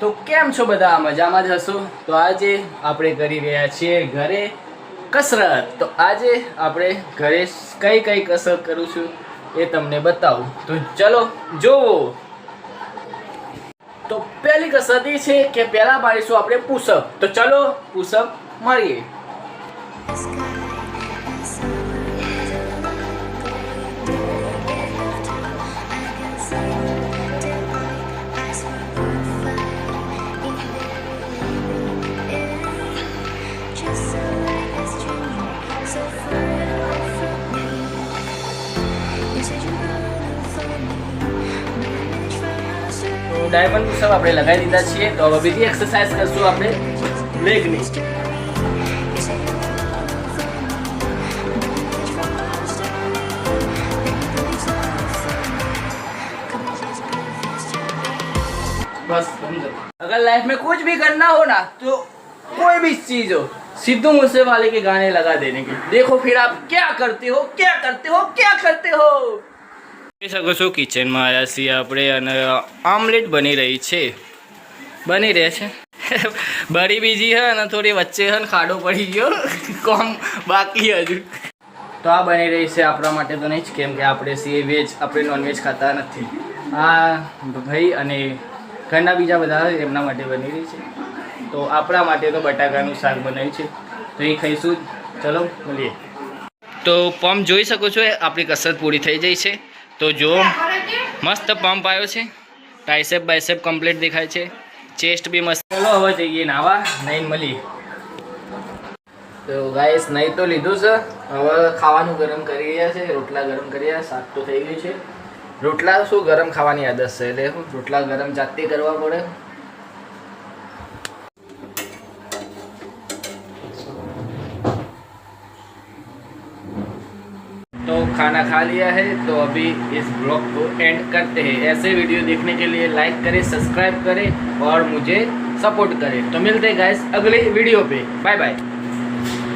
તો કેમ છો બધા? મજામાં જ હશો? તો આજે આપણે કરી રહ્યા છીએ ઘરે કસરત. તો આજે આપણે ઘરે કઈ કઈ કસરત કરું છું એ તમને બતાવું. તો ચલો જોવો. તો પહેલી કસરત એ છે કે પહેલા પાડીશું આપણે પુશઅપ. તો ચલો પુશઅપ મારીએ. ડાયમંડ પુશઅપ આપણે લગાવી દીધા છીએ. તો હવે બીજી એક્સરસાઇઝ કરશું આપણે લેગની. बस अगर लाइफ में कुछ भी करना हो ना तो कोई भी चीज हो सिद्धू मूसेवाले के गाने लगा देने की. देखो फिर आप क्या करते हो, क्या करते हो, क्या करते हो. જોઈ શકો છો કિચનમાં આવ્યા છીએ આપણે અને ઓમલેટ બની રહી છે, બની રહે છે. બળી બીજી હે અને થોડી વચ્ચે હે ને ખાડો પડી ગયો, કોમ બાકી હજુ. તો આ બની રહી છે આપણા માટે તો નહીં જ, કેમ કે આપણે છીએ વેજ, આપણે નોનવેજ ખાતા નથી. આ ભાઈ અને ઘરના બીજા બધા એમના માટે બની રહી છે. તો આપણા માટે તો બટાકાનું શાક બનાવ્યું છે, તો એ ખાઈશું. ચલો મળીએ. તો પંપ જોઈ શકો છો, આપણી કસરત પૂરી થઈ જાય છે. તો જો મસ્ત પંપ આવ્યો છે, ટ્રાઇસેપ બાયસેપ કમ્પ્લીટ દેખાય છે, ચેસ્ટ બી મસ્ત. ચલો હવે જઈએ નાવા, નહીં મળીએ. તો ગાઈસ નહીં તો લીધું છે, હવે ખાવાનું ગરમ કરી રહ્યા છે, રોટલા ગરમ કરી રહ્યા. શાક તો થઈ ગયું છે. રોટલા શું ગરમ ખાવાની આદત છે, એટલે રોટલા ગરમ જાતે કરવા પડે. तो खाना खा लिया है, तो अभी इस ब्लॉग को एंड करते हैं. ऐसे वीडियो देखने के लिए लाइक करें, सब्सक्राइब करें और मुझे सपोर्ट करें. तो मिलते हैं गाइस अगले वीडियो पे. Bye bye.